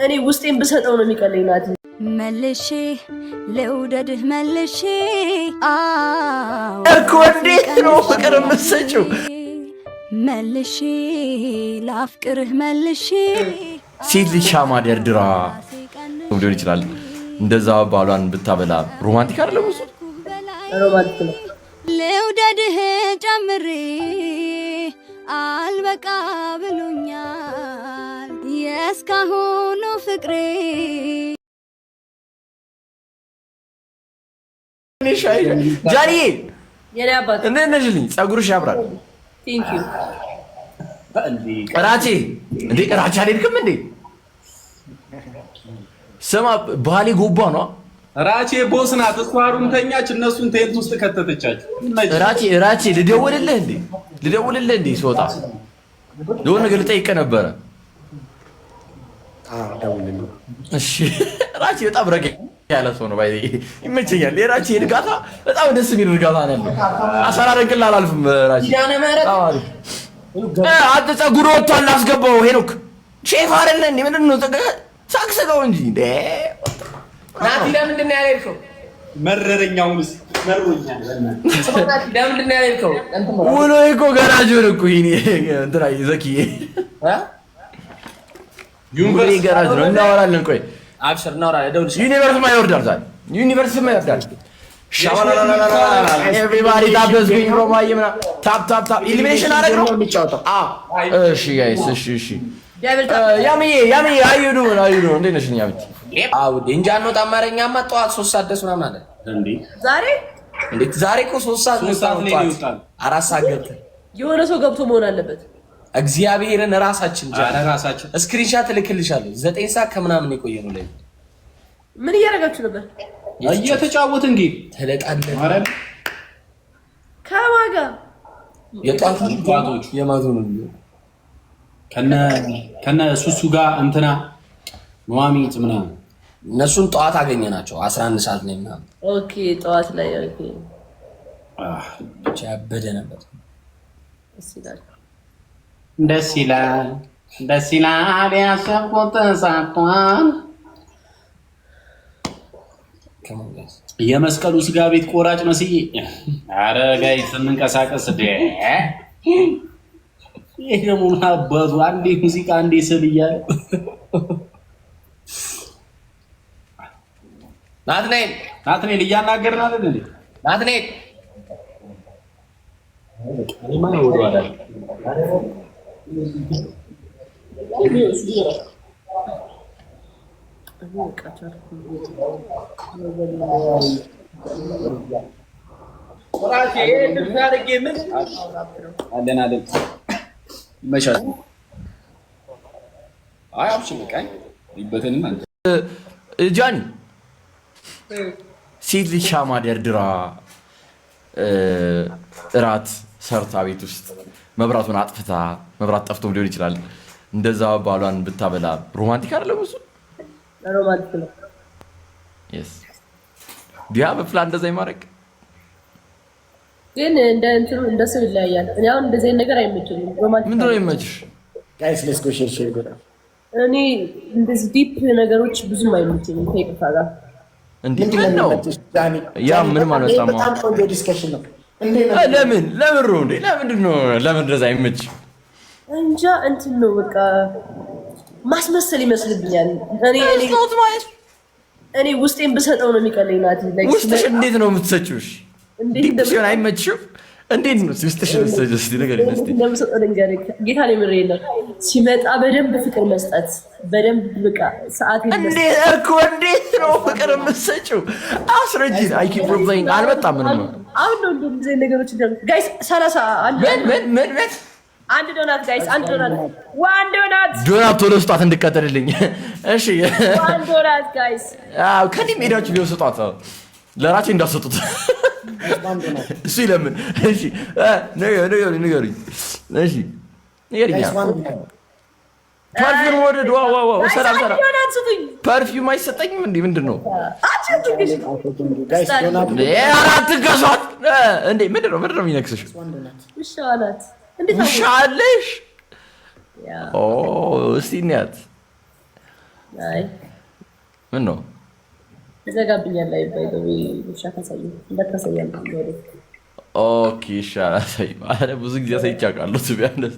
እኔ ውስጤን ብሰጠው ነው የሚቀለኝ ናት መልሼ ለውደድህ መልሼ እኮ እንዴት ነው ፍቅር የምትሰጪው መልሼ ላፍቅርህ መልሼ ሴት ልጅ ሻማ ደርድራ ሊሆን ይችላል እንደዛ ባሏን ብታበላ ሮማንቲክ አይደለም እሱ ሮማንቲክ ነው ለውደድህ ጨምሬ አልበቃ ብሎኛል የእስካሁኑ ፍቅሬ ጃኒ የኔ አባት እንዴት ነሽልኝ ፀጉርሽ ያምራል ቴንክ ዩ ራቼ እንዴ ራቼ አልሄድክም እንዴ ስማ ባሌ ጎባ ነው ራቼ ቦስ ናት እሷ ሩምተኛች እነሱን ቴንት ውስጥ ከተተቻቸው ራቼ ልደውልልህ እንዴ ስወጣ የሆነ ነገር ልጠይቅህ ነበረ እሺ ራቼ በጣም ረጋ ያለ ሰው ነው ባይ ይመቸኛል የራቼ እርጋታ በጣም ደስ የሚል እርጋታ ነው አሰራረቅላ አላልፍም ራቼ አንተ ፀጉር ወጥቷል አስገባው ሄኖክ ሼፍ አይደለ እንዴ ምንድነው ሳክሰጋው እንጂ እንዴ ናቲ ለምንድን ነው ያልከው መረረኛውንስ መሮኛል ናቲ ለምንድን ነው ያልከው ውሎ እኮ ጋራጅ ነው እኮ ይሄ እንትና ዘኪዬ ዩኒቨርሲቲ ጋራጅ ነው እናወራለን ቆይ አብሽር እናወራለን ደውልሽ ዩኒቨርሲቲ ማይወርዳል ዛሬ ዩኒቨርሲቲ ማይወርዳል ኤቭሪባዲ ታብስኩኝ ሮማዬ ምና ታፕ ኢሊሚኔሽን አረግ ነው የሚጫወተው እሺ ጋይስ እሺ ያሚ አዩዱ እንዴት ነሽ ያሚ አው እንጃኖ ታማረኛማ ጠዋት 3 ሰዓት ደስ ምናምን አለ እንዴ ዛሬ እኮ 3 ሰዓት ነው ይወጣል 4 ሰዓት ገብተ የሆነ ሰው ገብቶ መሆን አለበት እግዚአብሔርን ራሳችን ስክሪንሻት ልክልሻለሁ 9 ሰዓት ከምናምን የቆየነው ላይ ምን እያደረጋችሁ ነበር እየተጫወትን እንዴ ተለቃለን ማረም ከማጋ የጧቶች የማዞ ነው ከነ ሱሱ ጋር እንትና ኑዋሚት ምናምን እነሱን ጠዋት አገኘናቸው 11 ሰዓት ላይ ምናምን ኦኬ ጠዋት ላይ ኦኬ ብቻ ያበደ ነበር ደስ ይላል ያሰብኩት ተሳክቷል የመስቀሉ ስጋ ቤት ቆራጭ መስዬ አረ ጋይስ እንንቀሳቀስ ይሄ ደግሞ ማባዙ አንዴ ሙዚቃ አንዴ ስል እያለ ናትኔል እያናገርን አይደል እንዴ ናትኔል ማን ወደዋል ጃኒ ሴት ልጅ ሻማ ደርድራ እራት ሰርታ ቤት ውስጥ መብራቱን አጥፍታ መብራት ጠፍቶም ሊሆን ይችላል እንደዛ ባሏን ብታበላ ሮማንቲክ አይደለም እሱ ሮማንቲክ ነው yes ዲያ በፕላን እንደዛ ይማረክ ግን እንደ ሰው ይለያያል እኔ አሁን እንደዚህ ነገር አይመችኝም ሮማንቲክ ምንድነው ይመችሽ ጋይስ ሌትስ ጎ ሼር ይጎዳ እኔ እንደዚህ ዲፕ ነገሮች ብዙም አይመችኝም ከይቅርታ ጋር እንዴት ነው ያ ምን ማለት ነው በጣም ቆንጆ ዲስከሽን ነው ለምን ነው እንዴ ለምን እንደዛ አይመችሽ እንጃ ነው በቃ ማስመሰል ይመስልብኛል እኔ ውስጤን ብሰጠው ነው የሚቀለኝ ናቲ ውስጥሽ እንዴት ነው የምትሰጪው እንዴት ሲሆን አይመችሽም እንዴት ነው ውስጥሽ የምትሰጪው እስቲ ነገር ይመስል እንደምሰጠው ነገር ጌታ ነው ምሬና ሲመጣ በደንብ ፍቅር መስጠት በደንብ በቃ ሰዓት እንዴት ነው ፍቅር የምትሰጪው አስረጂን አይ ኪፕ ፕሌይንግ አልመጣም ምንም አሁን ነው እንደዚህ ነገሮች ጋይስ 30 ምን አንድ ዶናት ጋይስ አንድ ዶናት ዶናት ቶሎ ስጧት እንድቀጥልልኝ እሺ አንድ ዶናት ጋይስ ከኔ ሜዳችሁ ቢሆን ስጧት ለራሴ እንዳሰጡት እሺ ለምን እሺ ንገሩኝ እሺ ንገሩኝ ፐርፊውም ወደ ዋው ሰላም ፐርፊውም አይሰጠኝም እንዴ ምንድነው አራት ገዟት እንዴ ምንድነው የሚነክስሽ ውሻናት ውሻለሽ እስቲ እንያት አይ ምን ነው ይዘጋብኛል ላይ ባይዘው ውሻ ታሳይ እንደታሳያል ነው ኦኬ ይሻላል አለ ብዙ ጊዜ ሳይጫቃሉ ትቢያለሽ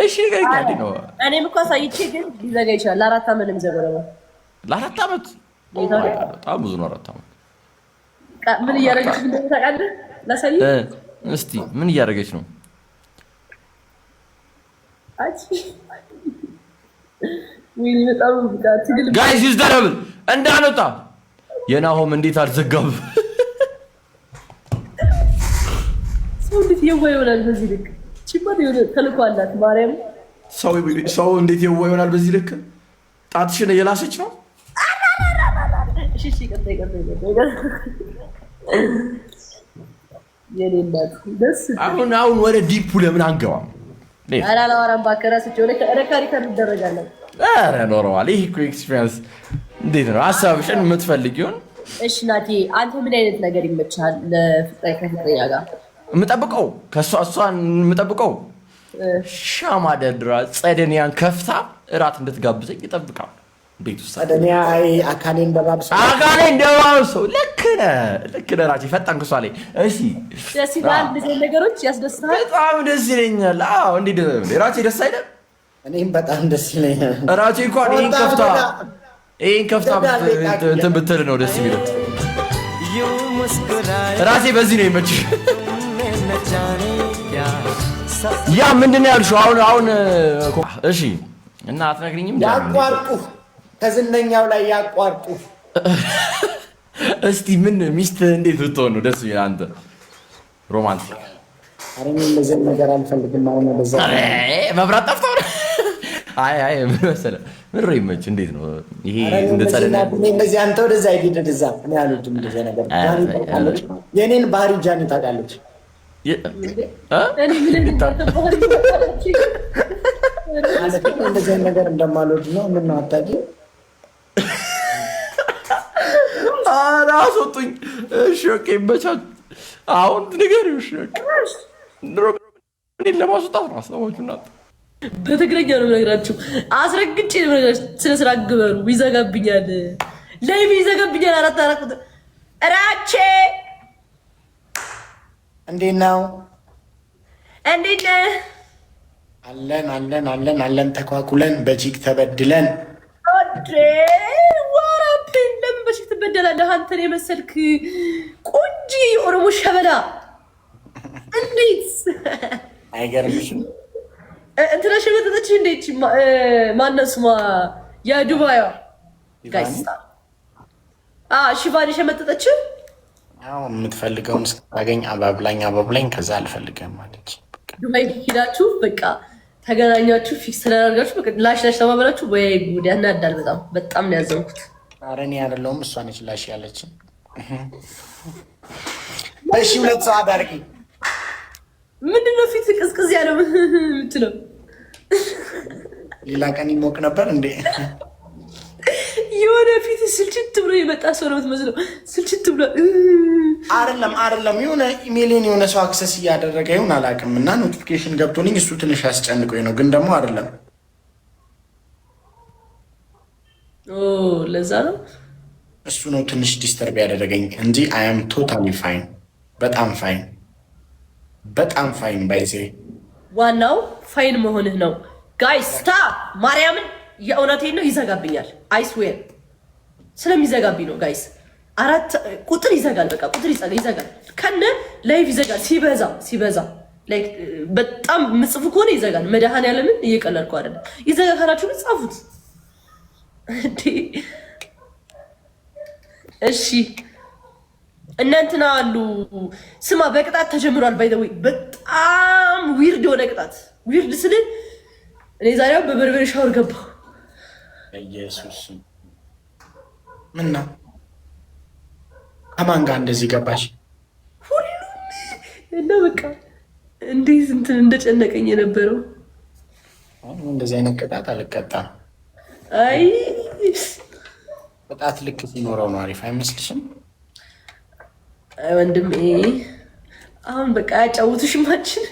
እሺ ጋር ነው እኔም እኮ ሳይቼ ግን ሊዘጋ ይችላል ለአራት አመት ነው የሚዘጋው ለአራት አመት በጣም ብዙ ነው አራት አመት ምን እያደረገች እንደሆነ ታውቃለህ ላሳይ እስቲ ምን እያደረገች ነው አቺ ወይ በጣም ትግል ጋይስ ዩዝ ደረብል እንዳንወጣ የናሆም እንዴት አልዘጋም እንዴት ይወያዩናል በዚህ ልክ ቺባድ የሆነ ተልኮ አላት ማርያም ሰው እንዴት ይወያዩናል በዚህ ልክ ጣትሽን እየላሰች ነው እሺ ቀጣይ የኔናት ደስ አሁን ወደ ዲፑ ለምን አንገባም አላላወራም ባከራስጭ ወደ ሪከርድ ይደረጋለን አረ ኖርማል ይሄ እኮ ኤክስፒሪየንስ እንዴት ነው ሐሳብሽን የምትፈልጊውን እሺ ናቲ አንተ ምን አይነት ነገር ይመችሃል ለፍቅረኛ ጋር የምጠብቀው እሷን የምጠብቀው ሻማ ደድራ ጸደኒያን ከፍታ እራት እንድትጋብዘኝ ይጠብቃል ቤት ውስጥ ጸደኒያ አካሌን እንደባብሰው ልክ ነህ ራሴ ፈጣንኩ እሷ ላይ እሺ ደስ ይላል እንደዚህ ነገሮች ያስደስታል በጣም ደስ ይለኛል አዎ እንዴ ራሴ ደስ አይደል እኔም በጣም ደስ ይለኛል ራሴ እንኳን ይሄን ከፍታ እንትን ብትል ነው ደስ የሚለው ራሴ በዚህ ነው ይመችሽ ያ ምንድን ነው ያልሽው አሁን እሺ እና አትነግሪኝም ያቋርጡ ከዝነኛው ላይ ያቋርጡ እስቲ ምን ሚስት እንዴት ብትሆን ነው ደስ ይላል አንተ ሮማንቲክ አረኝ እንደዚህ ነገር አልፈልግም አሁን በዛ መብራት ጠፍቶ አይ ምን መሰለህ ምን ይመች እንዴት ነው ይሄ እንደጸለና እንደዚህ አንተ ወደዛ አይደደዛ እኔ አልወድም እንደዚህ ነገር የኔን ባህሪ ጃኒ ታውቃለች እኔ ምን እንደተባለ እንደዚህ ነገር እንደማልወድ ነው ምን ነው አታውቂም አራሶጡኝ እሺ ኦኬ በቻት አሁን ንገሪው እሺ ድሮ እኔን ለማስወጣት ነው አስታውቁና በትግረኛ ነው ነገራችሁ አስረግጬ ነው ነገራችሁ ስለ ስራ ግበሩ ይዘጋብኛል ላይ ይዘጋብኛል አራት እራቼ እንዴት ነው እንዴት አለን ተኳኩለን በቺክ ተበድለን ኦድሬ ወራፕን ለምን በቺክ ትበደላለህ አንተን የመሰልክ ቆንጂ ኦሮሞ ሸበላ እንዴት አይገርምሽም እንትና ሸመጠጠች እንዴት ማነው ስሟ የዱባይዋ ጋይስ ሽቫኒ ሸመጠጠች አዎ የምትፈልገውን ስታገኝ አባብላኝ ከዛ አልፈልግም ማለች ዱባይ ሄዳችሁ በቃ ተገናኛችሁ ፊክስ ተደረጋችሁ በቃ ላሽ ተባብላችሁ ወይ ጉድ ያናዳል በጣም ነው ያዘንኩት ኧረ እኔ አይደለሁም እሷ ነች ላሽ ያለችኝ እሺ ሁለት ሰዓት አድርጊ ምንድነው ፊት ቅዝቅዝ ያለው የምትለው ሌላ ቀን ይሞቅ ነበር እንዴ የሆነ ፊት ስልችት ብሎ የመጣ ሰው ነው የምትመስለው ስልችት ብሎ አይደለም የሆነ ኢሜይሌን የሆነ ሰው አክሰስ እያደረገ ይሁን አላውቅም እና ኖቲፊኬሽን ገብቶልኝ እሱ ትንሽ ያስጨንቆኝ ነው ግን ደግሞ አይደለም ለዛ ነው እሱ ነው ትንሽ ዲስተርብ ያደረገኝ እንጂ አይ አም ቶታሊ ፋይን በጣም ፋይን ባይዜ ዋናው ፋይን መሆንህ ነው ጋይስ ስታፕ ማርያምን የእውነቴን ነው ይዘጋብኛል አይስዌር ስለሚዘጋብኝ ነው ጋይስ አራት ቁጥር ይዘጋል በቃ ቁጥር ይዘጋል ከነ ላይቭ ይዘጋል ሲበዛ ላይክ በጣም ምጽፉ ከሆነ ይዘጋል መድኃኒዓለምን እየቀለልኩ አይደለም ይዘጋ ካላችሁ ጻፉት እንዴ እሺ እናንተና አሉ ስማ በቅጣት ተጀምሯል ባይ ዘ ወይ በጣም ዊርድ የሆነ ቅጣት ዊርድ ስል እኔ ዛሬው በበርበሬ ሻወር ገባሁ ኢየሱስ ምን ነው ከማን ጋር እንደዚህ ገባሽ ሁሉም እና በቃ እንዴት እንትን እንደጨነቀኝ የነበረው እንደዚህ አይነት ቅጣት አልቀጣም አይ ቅጣት ልክ ሲኖረው ነው አሪፍ አይመስልሽም አይ ወንድሜ አሁን በቃ ያጫውቱሽ ማችን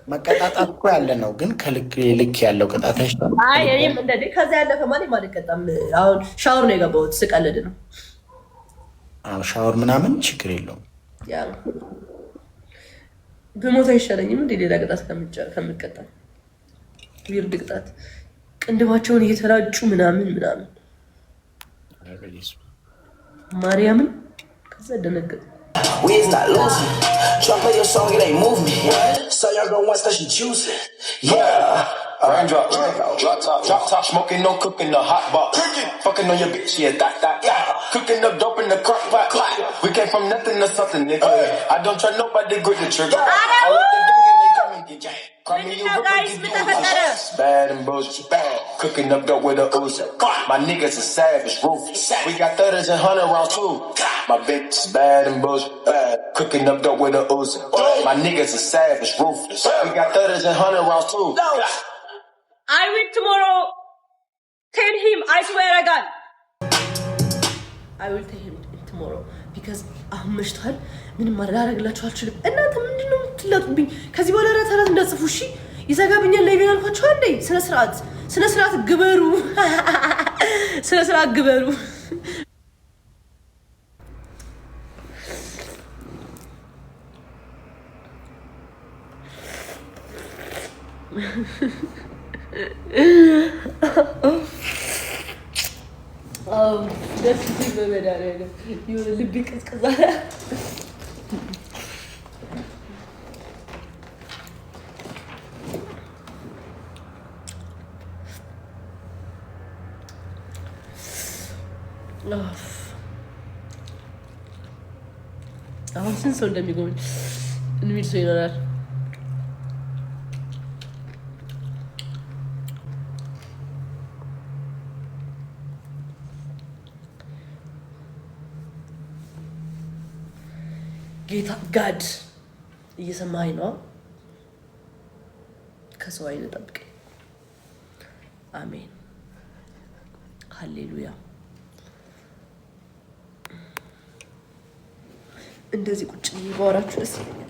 መቀጣጣት እኮ ያለ ነው፣ ግን ከልክ ልክ ያለው ቅጣት አይሻልም? አይ እኔም እንደዚህ ከዛ ያለፈ ማለት አልቀጣም። አሁን ሻወር ነው የገባሁት፣ ስቀልድ ነው። አዎ ሻወር ምናምን ችግር የለውም። ያ በሞት አይሻለኝም እንዴ ሌላ ቅጣት ከምቀጣ? ዊርድ ቅጣት ቅንድባቸውን እየተላጩ ምናምን ማርያምን ከዛ ደነገጥ We is not losing. Try play your song, it ain't move me. So y'all go once that she choosing. Yeah. Raindrop, drop top, smoking, no cooking, the hot box. Fucking on your bitch, yeah, that. Cooking up dope in the crock pot. We came from nothing to something, nigga. I don't try nobody, grip the trigger. I let the gang and they come and get jacked. Call me you ripper, get juice. Bad and bullshit, bad. Cooking up dope with a ooze. My niggas are savage, ruthless. We got 30s and 100 rounds too. My bitch is bad and bullshit, bad. Cooking up dope with a ooze. My niggas are savage, ruthless. We got 30s and 100 rounds too. I will tomorrow tell him, I swear I got. I will tell him tomorrow because አሁን መሽቷል። ምንም ማድረግላችሁ አልችልም። እናንተ ምንድነው የምትለጡብኝ? ከዚህ በኋላ ራታራት እንዳጽፉ እሺ። ይዘጋብኛል ላይ ቢያልኳችሁ አንዴ ስነ ስርዓት ግበሩ። ስነ ስርዓት ግበሩ። ደስ ሲል በመድኃኒዓለም የሆነ ልቤ ቀዝቀዝ አለ። አሁን ስንት ሰው እንደሚጎበኝ የሚል ሰው ይኖራል። ጌታ ጋድ እየሰማኸኝ ነው? ከሰው አይነ ጠብቀኝ። አሜን ሃሌሉያ። እንደዚህ ቁጭ ባወራችሁ ደስ ይለኛል።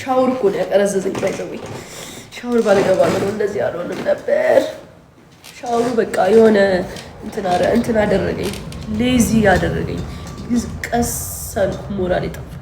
ሻወር እኮ ነው ያቀረዘዘኝ። ባይዘወይ ሻወር ባልገባ ነው እንደዚህ አልሆንም ነበር። ሻወሩ በቃ የሆነ እንትን አደረገኝ፣ ሌዚ አደረገኝ። ቀስ አልኩ፣ ሞራል ጠፋ።